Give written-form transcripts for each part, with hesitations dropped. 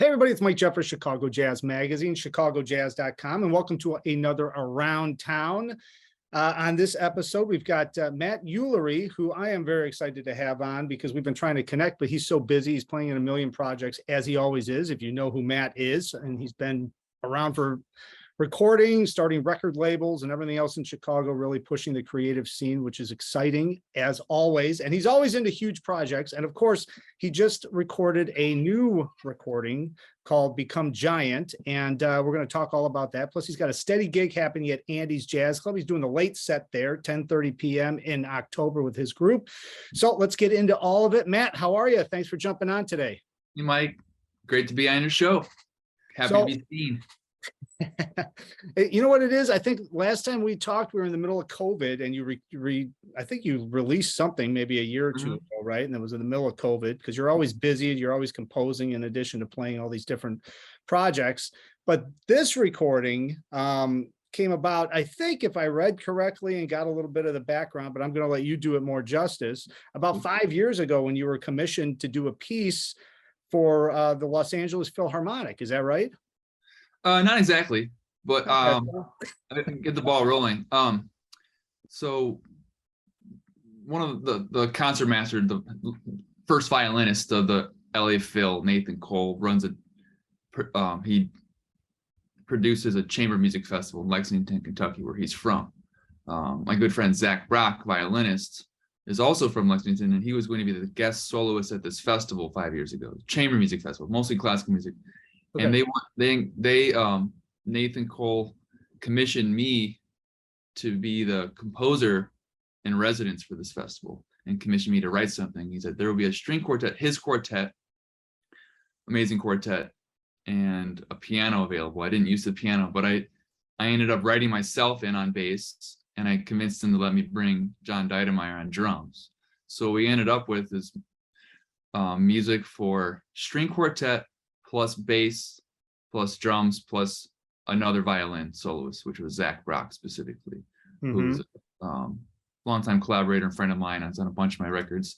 Hey, everybody, it's Mike Jeffers, Chicago Jazz Magazine, chicagojazz.com, and welcome to another Around Town. On this episode, we've got Matt Ulery, who I am very excited to have on because we've been trying to connect, but he's so busy. He's playing in a million projects, as he always is, if you know who Matt is, and he's been around for recording, starting record labels and everything else in Chicago, really pushing the creative scene, which is exciting as always. And he's always into huge projects. And of course, he just recorded a new recording called Become Giant. And we're going to talk all about that. Plus, he's got a steady gig happening at Andy's Jazz Club. He's doing the late set there, 10:30 p.m. in October with his group. So let's get into all of it. Matt, how are you? Thanks for jumping on today. Hey, Mike. Great to be on your show. Happy to be seen. You know what it is? I think last time we talked, we were in the middle of COVID, and I think you released something maybe a year or two ago, right? And it was in the middle of COVID because you're always busy. You're always composing in addition to playing all these different projects. But this recording came about, I think, if I read correctly and got a little bit of the background, but I'm going to let you do it more justice. About 5 years ago, when you were commissioned to do a piece for the Los Angeles Philharmonic, is that right? Not exactly, but I can get the ball rolling. So one of the concertmaster, the first violinist of the LA Phil, Nathan Cole, runs he produces a chamber music festival in Lexington, Kentucky, where he's from. My good friend Zach Brock, violinist, is also from Lexington, and he was going to be the guest soloist at this festival 5 years ago, chamber music festival, mostly classical music. Okay. And they Nathan Cole commissioned me to be the composer in residence for this festival and commissioned me to write something. He said there will be a string quartet, his quartet, amazing quartet, and a piano available. I didn't use the piano, but I ended up writing myself in on bass, and I convinced him to let me bring John Deidemeyer on drums. So we ended up with this music for string quartet, plus bass, plus drums, plus another violin soloist, which was Zach Brock specifically, who's a longtime collaborator and friend of mine. Has done a bunch of my records.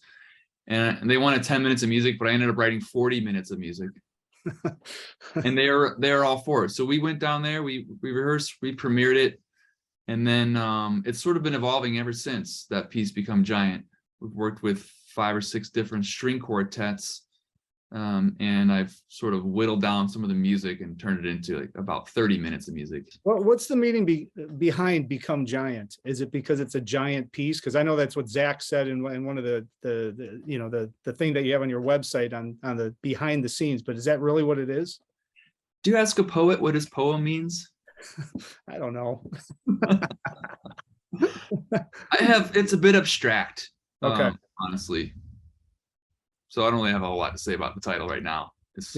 And they wanted 10 minutes of music, but I ended up writing 40 minutes of music. And they're all for it. So we went down there, we rehearsed, we premiered it, and then it's sort of been evolving ever since that piece Become Giant. We've worked with 5 or 6 different string quartets. And I've sort of whittled down some of the music and turned it into like about 30 minutes of music. Well, what's the meaning behind Become Giant? Is it because it's a giant piece? Because I know that's what Zach said in one of the thing that you have on your website on the behind the scenes. But is that really what it is? Do you ask a poet what his poem means? I don't know. It's a bit abstract. Okay. Honestly. So I don't really have a whole lot to say about the title right now. It's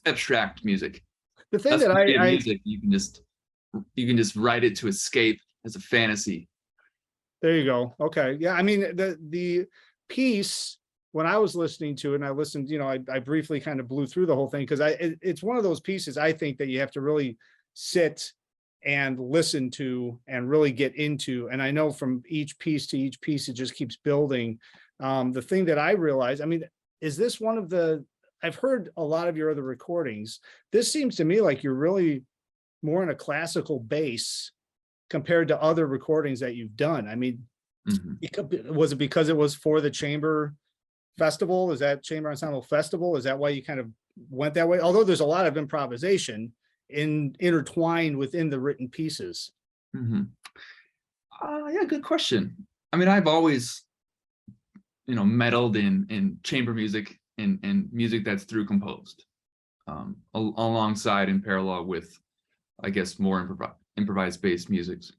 abstract music. The thing that music, you can just write it to escape as a fantasy. There you go. Okay. Yeah. I mean, the piece, when I was listening to it, and I listened, I briefly kind of blew through the whole thing because it's one of those pieces I think that you have to really sit and listen to and really get into. And I know from each piece to each piece, it just keeps building. The thing that I realized, I mean, is this one of I've heard a lot of your other recordings. This seems to me like you're really more in a classical bass compared to other recordings that you've done. I mean, was it because it was for the Chamber Festival? Is that Chamber Ensemble Festival? Is that why you kind of went that way? Although there's a lot of improvisation intertwined within the written pieces. Yeah, good question. I mean, I've always meddled in chamber music and music that's through composed, alongside in parallel with, I guess, more improvised based musics.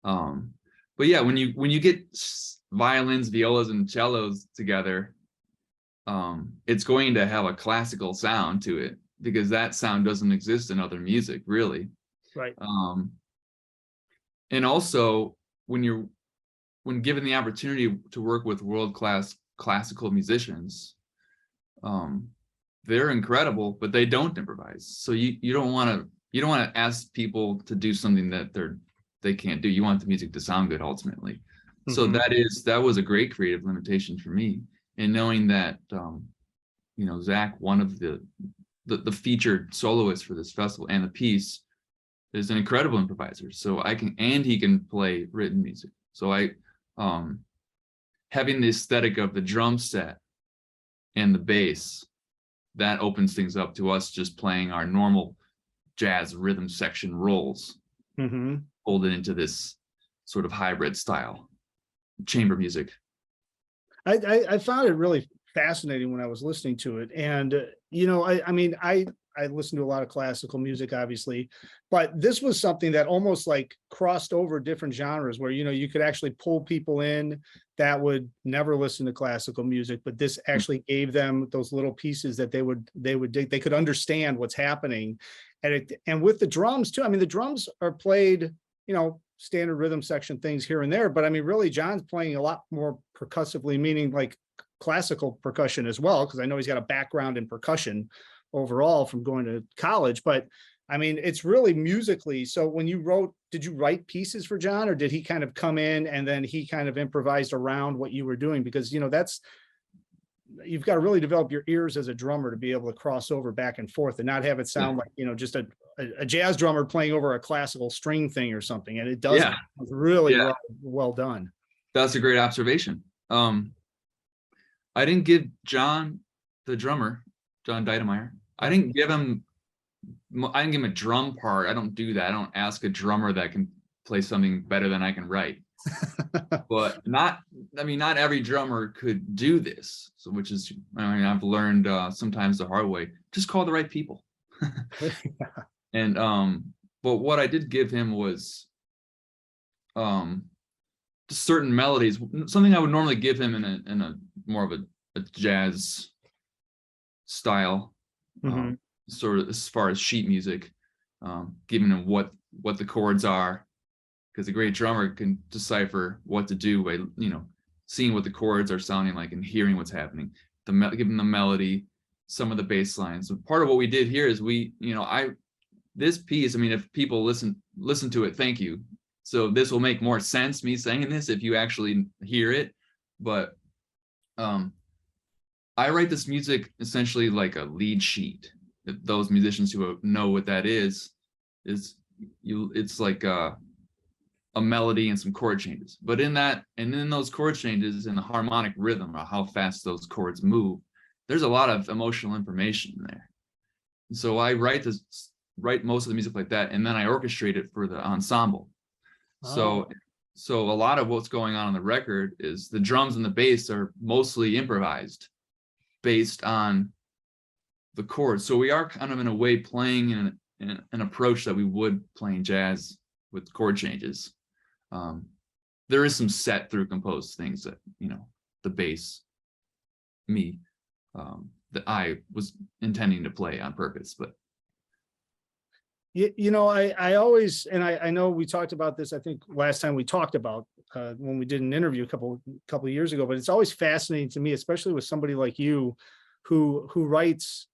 But yeah, when you get violins, violas, and cellos together, it's going to have a classical sound to it because that sound doesn't exist in other music, really. Right. And also when given the opportunity to work with world-class classical musicians, they're incredible, but they don't improvise. So you don't want to ask people to do something that they can't do. You want the music to sound good ultimately. So that was a great creative limitation for me. And knowing that Zach, one of the the featured soloist for this festival and the piece is an incredible improviser. So he can play written music. So having the aesthetic of the drum set and the bass, that opens things up to us just playing our normal jazz rhythm section roles, folded into this sort of hybrid style chamber music. I found it really fascinating when I was listening to it. And, I listen to a lot of classical music, obviously, but this was something that almost like crossed over different genres where, you could actually pull people in that would never listen to classical music, but this actually gave them those little pieces that they would dig. They could understand what's happening. And with the drums too, the drums are played, standard rhythm section things here and there, but really John's playing a lot more percussively, meaning like classical percussion as well, because I know he's got a background in percussion overall from going to college, but it's really musically. So when did you write pieces for John, or did he kind of come in and then he kind of improvised around what you were doing? Because, you've got to really develop your ears as a drummer to be able to cross over back and forth and not have it sound like, just a jazz drummer playing over a classical string thing or something. And it does really well done. That's a great observation. I didn't give John, the drummer, John Deidemeyer, I didn't give him a drum part. I don't do that. I don't ask a drummer that can play something better than I can write. But not every drummer could do this. So, which is, I've learned sometimes the hard way. Just call the right people. And but what I did give him was just certain melodies, something I would normally give him in a more of a jazz style, sort of as far as sheet music, giving him what the chords are, because a great drummer can decipher what to do by seeing what the chords are sounding like and hearing what's happening. Giving the melody, some of the bass lines. So part of what we did here is this piece, if people listen to it, thank you. So this will make more sense, me saying this, if you actually hear it. But I write this music essentially like a lead sheet. Those musicians who know what that is it's like a melody and some chord changes. But in those chord changes, in the harmonic rhythm, or how fast those chords move, there's a lot of emotional information in there. And so I write most of the music like that, and then I orchestrate it for the ensemble. So a lot of what's going on the record is the drums and the bass are mostly improvised based on the chords. So we are kind of in a way playing in an approach that we would playing jazz with chord changes. There is some set through composed things that, the bass, that I was intending to play on purpose, but. I always, and I know we talked about this, I think last time we talked about when we did an interview a couple of years ago, but it's always fascinating to me, especially with somebody like you who writes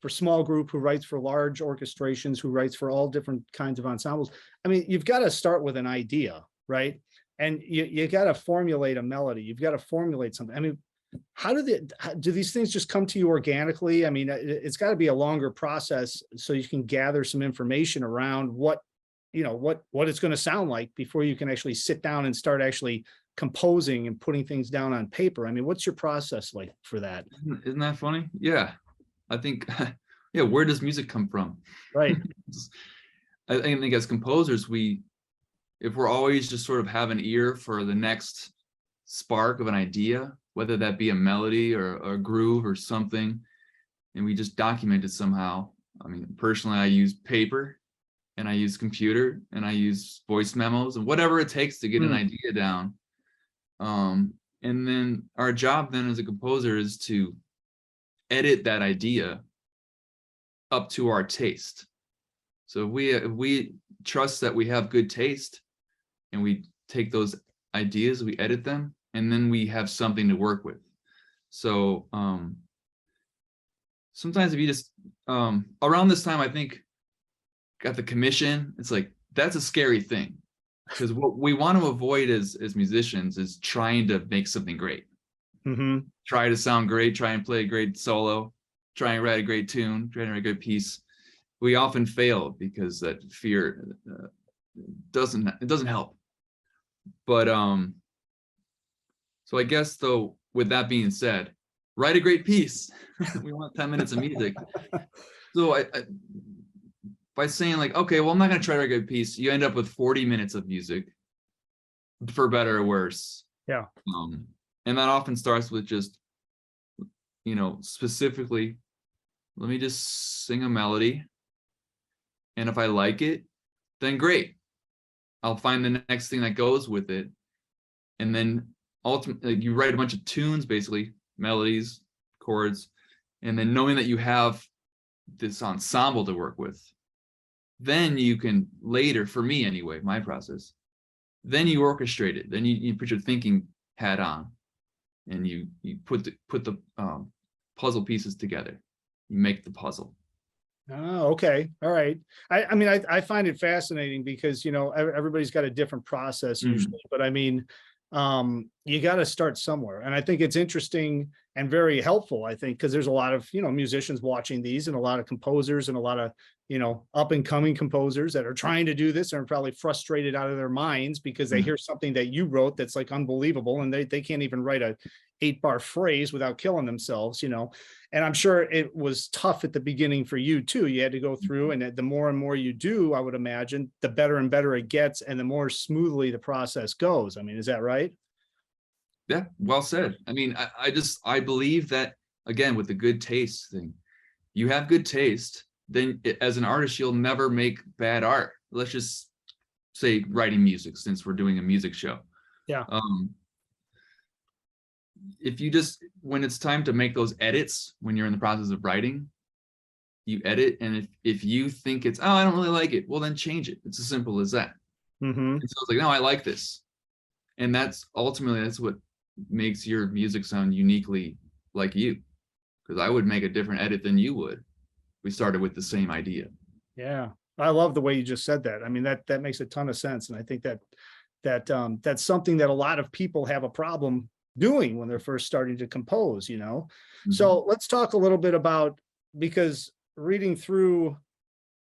for small group, who writes for large orchestrations, who writes for all different kinds of ensembles. You've got to start with an idea, right? And you got to formulate a melody. You've got to formulate something. How do these things just come to you organically? It's got to be a longer process so you can gather some information around what it's going to sound like before you can actually sit down and start actually composing and putting things down on paper. What's your process like for that? Isn't that funny? Yeah. I think, where does music come from? Right. I think as composers, if we're always just sort of have an ear for the next spark of an idea, whether that be a melody or a groove or something, and we just document it somehow. Personally, I use paper and I use computer and I use voice memos and whatever it takes to get an idea down. And then our job then as a composer is to edit that idea up to our taste. So if we trust that we have good taste and we take those ideas, we edit them, and then we have something to work with. So sometimes if you just around this time, I think got the commission, it's like that's a scary thing, because what we want to avoid as musicians is trying to make something great. Try to sound great, try and play a great solo, try and write a great tune, try and write a good piece, we often fail because that fear doesn't help. But so I guess though, with that being said, write a great piece. We want 10 minutes of music. So I by saying like, okay, well, I'm not gonna try to write a good piece, you end up with 40 minutes of music, for better or worse. Yeah. And that often starts with just, specifically, let me just sing a melody. And if I like it, then great. I'll find the next thing that goes with it. And then ultimately you write a bunch of tunes, basically melodies, chords, and then knowing that you have this ensemble to work with, then you can later, for me anyway, my process, then you orchestrate it. Then you put your thinking hat on, and you put the puzzle pieces together. You make the puzzle. Oh, okay. All right. I mean, I find it fascinating because, everybody's got a different process usually, but I mean, you got to start somewhere. And I think it's interesting and very helpful, I think, because there's a lot of, musicians watching these, and a lot of composers, and a lot of, up and coming composers that are trying to do this and are probably frustrated out of their minds because they hear something that you wrote that's like unbelievable, and they can't even write a 8-bar phrase without killing themselves, And I'm sure it was tough at the beginning for you too. You had to go through, and the more and more you do, I would imagine, the better and better it gets, and the more smoothly the process goes. I mean, is that right? Yeah, well said. I mean, I believe that, again, with the good taste thing, you have good taste, then as an artist, you'll never make bad art. Let's just say writing music, since we're doing a music show. Yeah. If you just, when it's time to make those edits, when you're in the process of writing, you edit, and if you think it's, I don't really like it, well, then change it. It's as simple as that. And so it's like, no, I like this. And that's what makes your music sound uniquely like you. Because I would make a different edit than you would. We started with the same idea. Yeah. I love the way you just said that. I mean, that makes a ton of sense. And I think that's something that a lot of people have a problem doing when they're first starting to compose, So let's talk a little bit about, because reading through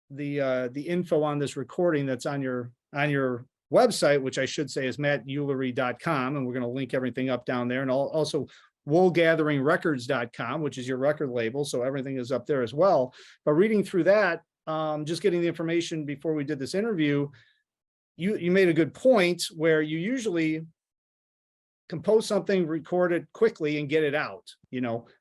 the info on this recording that's on your website, which I should say is mattulery.com, and we're going to link everything up down there, and also woolgatheringrecords.com, which is your record label, so everything is up there as well. But reading through that, just getting the information before we did this interview, you made a good point where you usually compose something, record it quickly, and get it out.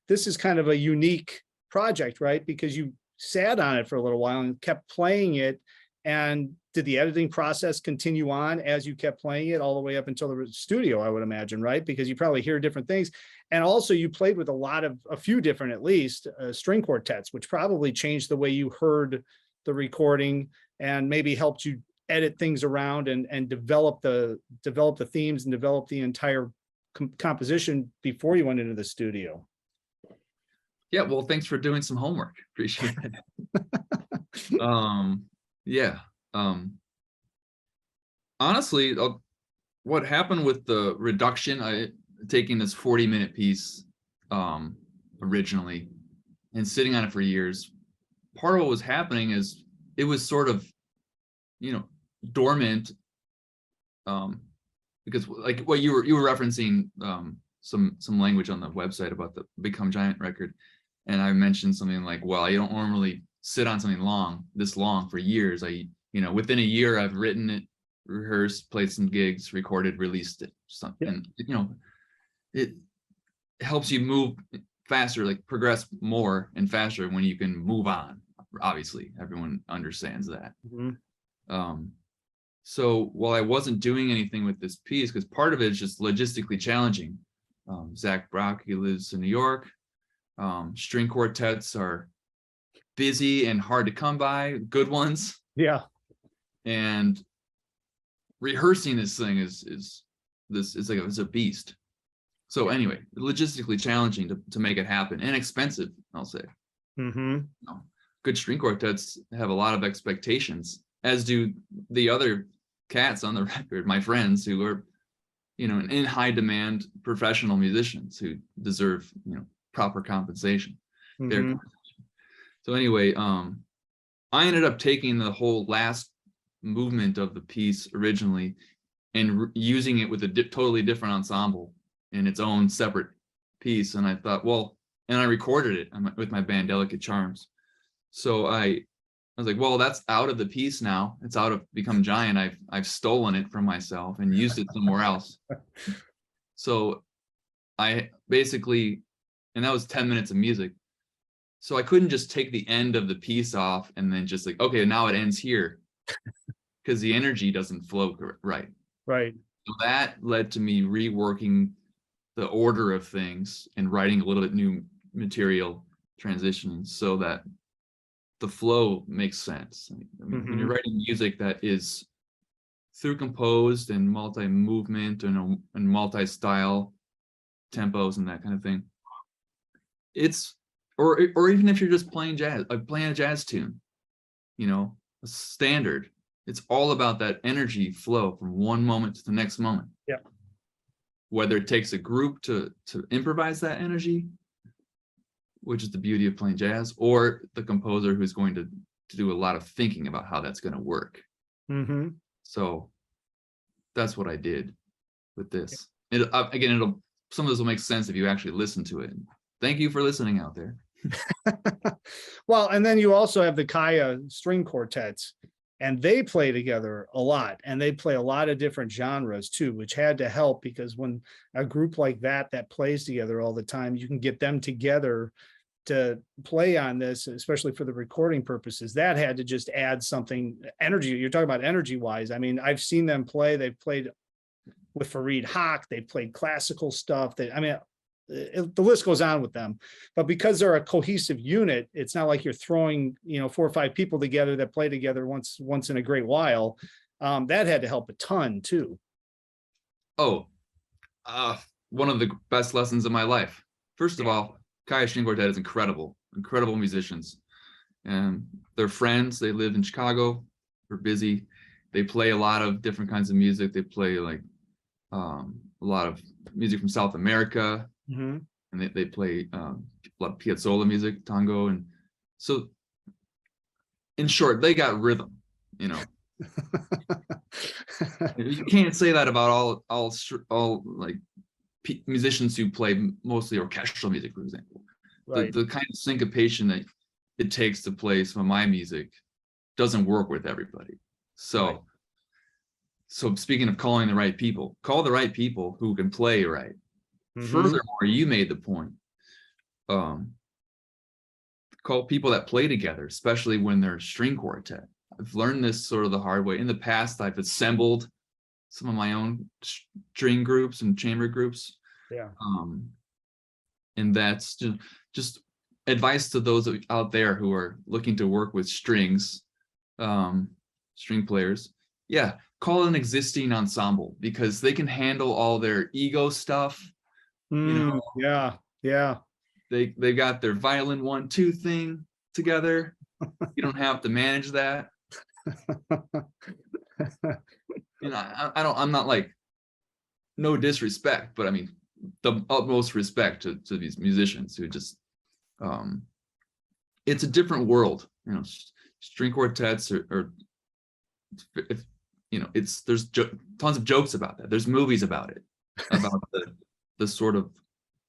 This is kind of a unique project, right? Because you sat on it for a little while and kept playing it. And did the editing process continue on as you kept playing it all the way up until the studio, I would imagine, right? Because you probably hear different things. And also you played with a few different, at least, string quartets, which probably changed the way you heard the recording and maybe helped you edit things around and develop the themes and develop the entire composition before you went into the studio. Yeah, well, thanks for doing some homework. Appreciate it. Yeah. Honestly, what happened with the reduction, taking this 40-minute piece originally and sitting on it for years, part of what was happening is it was sort of, dormant, because like what you were referencing, some language on the website about the Become Giant record, and I mentioned something like, well, you don't normally sit on something this long for years. Within a year I've written it, rehearsed, played some gigs, recorded, released it, something. And it helps you move faster, like progress more and faster when you can move on. Obviously, everyone understands that. So while I wasn't doing anything with this piece, because part of it is just logistically challenging. Zach Brock, he lives in New York. String quartets are busy and hard to come by, good ones. Yeah. And rehearsing this thing is a beast. So anyway, logistically challenging to make it happen, and expensive, I'll say. Good string quartets have a lot of expectations, as do the other cats on the record, my friends, who are, in high demand professional musicians who deserve, proper compensation, fair compensation. So anyway, I ended up taking the whole last movement of the piece originally and using it with a totally different ensemble in its own separate piece. And I thought, well, and I recorded it with my band Delicate Charms. So I was like, well, that's out of the piece now. It's out of Become Giant. I've stolen it from myself and used it somewhere else. So I basically, and that was 10 minutes of music. So I couldn't just take the end of the piece off and then just like, okay, now it ends here, because the energy doesn't flow right. Right. So that led to me reworking the order of things and writing a little bit new material, transitioning so that the flow makes sense. I mean, when you're writing music that is through composed and multi-movement and multi-style tempos and that kind of thing, it's or even if you're just playing jazz, playing a jazz tune, you know, a standard, it's all about that energy flow from one moment to the next moment. Yeah. Whether it takes a group to improvise that energy, which is the beauty of playing jazz, or the composer who's going to do a lot of thinking about how that's going to work. So that's what I did with this. Again, some of this will make sense if you actually listen to it. Thank you for listening out there. Well, and then you also have the Kaya string quartets, and they play together a lot, and they play a lot of different genres too, which had to help, because when a group like that plays together all the time, you can get them together to play on this, especially for the recording purposes. That had to just add something, energy. You're talking about energy wise. I mean, I've seen them play. They've played with Fareed Haq. They played classical stuff. The list goes on with them, but because they're a cohesive unit, it's not like you're throwing, 4 or 5 people together that play together once in a great while. That had to help a ton too. Oh, one of the best lessons of my life. First of all, Kaya String Quartet is incredible musicians, and they're friends. They live in Chicago. They're busy. They play a lot of different kinds of music. They play like a lot of music from South America. And they play a lot of piazzolla music, tango, and so in short, they got rhythm. You can't say that about all like musicians who play mostly orchestral music, for example. Right. The kind of syncopation that it takes to play some of my music doesn't work with everybody. So, right. So speaking of calling the right people, call the right people who can play right. Furthermore, you made the point. Call people that play together, especially when they're a string quartet. I've learned this sort of the hard way. In the past, I've assembled some of my own string groups and chamber groups. Yeah. And that's just advice to those out there who are looking to work with strings, string players. Yeah, call an existing ensemble, because they can handle all their ego stuff. Yeah. They got their violin 1-2 thing together. You don't have to manage that. I'm not like, no disrespect, but I mean the utmost respect to these musicians who just it's a different world. String quartets are there's tons of jokes about that. There's movies about it, about the sort of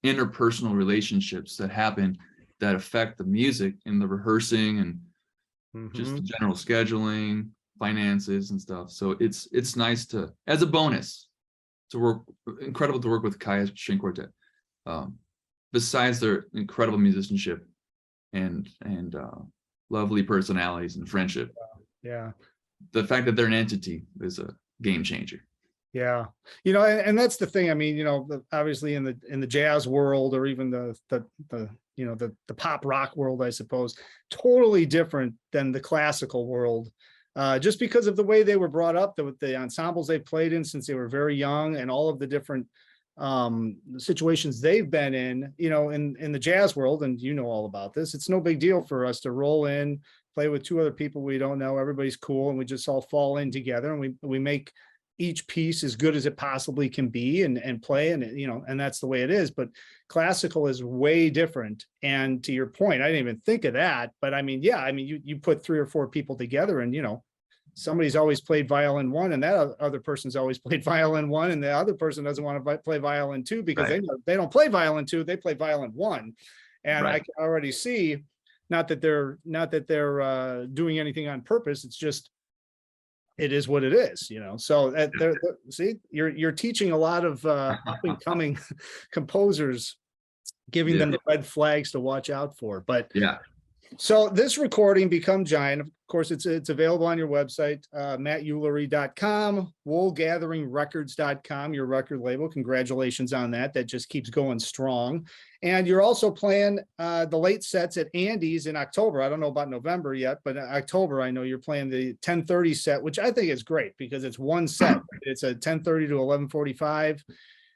interpersonal relationships that happen that affect the music and the rehearsing and just the general scheduling, finances and stuff. So it's nice to, as a bonus, to work, incredible to work with Kaya String Quartet. Besides their incredible musicianship and lovely personalities and friendship. Yeah. The fact that they're an entity is a game changer. Yeah. And that's the thing. I mean, obviously in the jazz world, or even the pop rock world, I suppose, totally different than the classical world, just because of the way they were brought up, the ensembles they played in since they were very young, and all of the different situations they've been in the jazz world. And all about this. It's no big deal for us to roll in, play with 2 other people we don't know. Everybody's cool, and we just all fall in together, and we make each piece as good as it possibly can be and play, and and that's the way it is. But classical is way different. And to your point, I didn't even think of that, but I mean, yeah, I mean, you put 3 or 4 people together, and somebody's always played violin 1, and that other person's always played violin 1, and the other person doesn't want to play violin 2 because they don't play violin 2, they play violin 1. And I can already see, not that they're doing anything on purpose, it's just, it is what it is, so see, you're teaching a lot of up and coming composers, giving them the red flags to watch out for. But yeah. So this recording, Become Giant, of course, it's available on your website, mattulery.com, woolgatheringrecords.com, your record label. Congratulations on that. That just keeps going strong. And you're also playing the late sets at Andy's in October. I don't know about November yet, but in October, I know you're playing the 10:30 set, which I think is great because it's one set. It's a 10:30 to 11:45.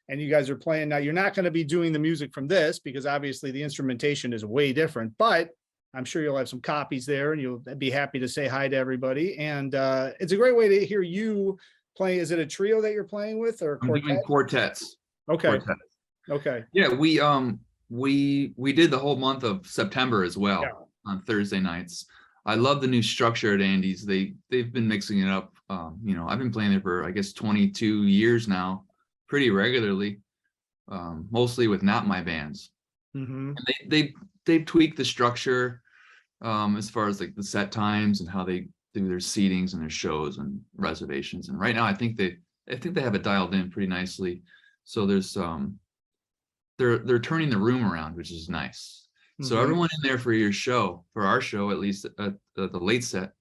And you guys are playing. Now, you're not going to be doing the music from this because obviously the instrumentation is way different, but I'm sure you'll have some copies there and you'll be happy to say hi to everybody. And it's a great way to hear you play. Is it a trio that you're playing with, or I'm doing quartets? Okay. Quartets. Okay. Yeah, we did the whole month of September as well on Thursday nights. I love the new structure at Andy's. They've been mixing it up. I've been playing there for, I guess, 22 years now, pretty regularly, mostly with not my bands. Mm-hmm. And they've tweaked the structure as far as like the set times and how they do their seatings and their shows and reservations. And right now, I think they have it dialed in pretty nicely. So there's they're turning the room around, which is nice. Mm-hmm. So everyone in there for our show, at least at the late set,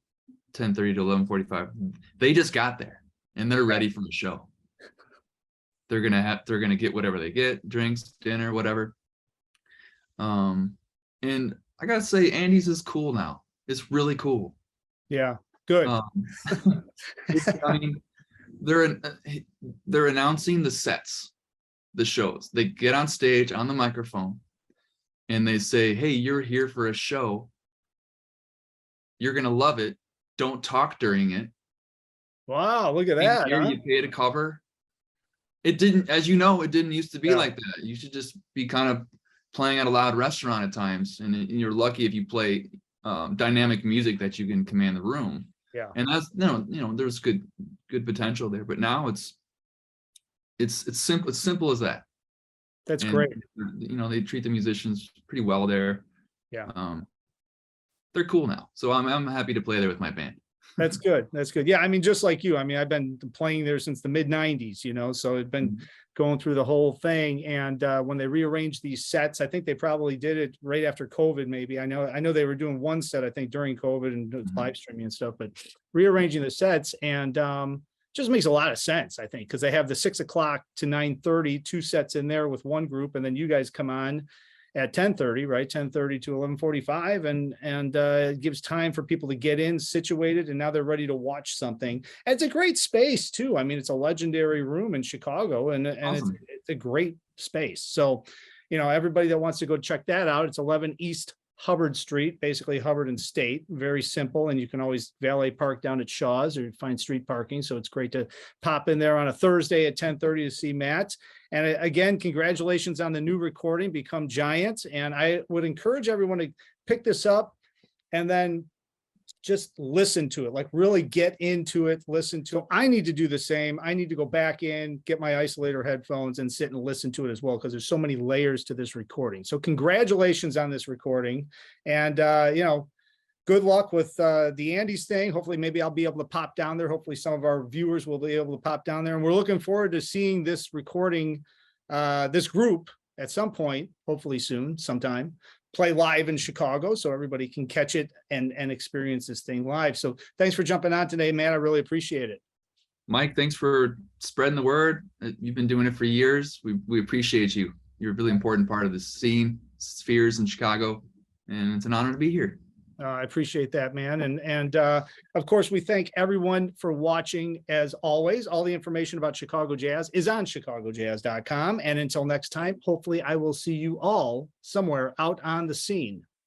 10:30 to 11:45, they just got there and they're ready for the show. They're gonna get whatever they get, drinks, dinner, whatever. And I gotta say, Andy's is cool now. It's really cool. Yeah, good. I mean, they're announcing the sets, the shows. They get on stage on the microphone and they say, hey, you're here for a show. You're gonna love it. Don't talk during it. Wow, look at that. Here, you pay to cover. It didn't, as you know, it didn't used to be like that. You should just be kind of playing at a loud restaurant at times, and you're lucky if you play dynamic music that you can command the room. Yeah, and that's there's good potential there, but now it's simple as that. That's great. They treat the musicians pretty well there. Yeah, they're cool now, so I'm happy to play there with my band. That's good. That's good. Yeah, I mean, just like you, I mean, I've been playing there since the mid 90s, so it's been going through the whole thing. And when they rearranged these sets, I think they probably did it right after COVID, maybe. I know they were doing one set, I think, during COVID and live streaming and stuff, but rearranging the sets and just makes a lot of sense, I think, because they have the 6 o'clock to 9:30, 2 sets in there with one group, and then you guys come on at 10:30, right? 10:30 to 11:45, and it gives time for people to get in, situated, and now they're ready to watch something. And it's a great space too. I mean, it's a legendary room in Chicago, and awesome. It's a great space. So, everybody that wants to go check that out, it's 11 East Hubbard Street, basically Hubbard and State. Very simple, and you can always valet park down at Shaw's or find street parking. So it's great to pop in there on a Thursday at 10:30 to see Matt. And again, congratulations on the new recording, Become Giant. And I would encourage everyone to pick this up and then just listen to it, like really get into it, listen to it. I need to do the same. I need to go back in, get my isolator headphones and sit and listen to it as well, because there's so many layers to this recording. So congratulations on this recording. And, good luck with the Andy's thing. Hopefully, maybe I'll be able to pop down there. Hopefully some of our viewers will be able to pop down there. And we're looking forward to seeing this recording, this group at some point, hopefully soon, sometime, play live in Chicago so everybody can catch it and experience this thing live. So thanks for jumping on today, man. I really appreciate it. Mike, thanks for spreading the word. You've been doing it for years. We appreciate you. You're a really important part of the scene, spheres in Chicago, and it's an honor to be here. I appreciate that, man. And of course, we thank everyone for watching. As always, all the information about Chicago Jazz is on chicagojazz.com. And until next time, hopefully I will see you all somewhere out on the scene.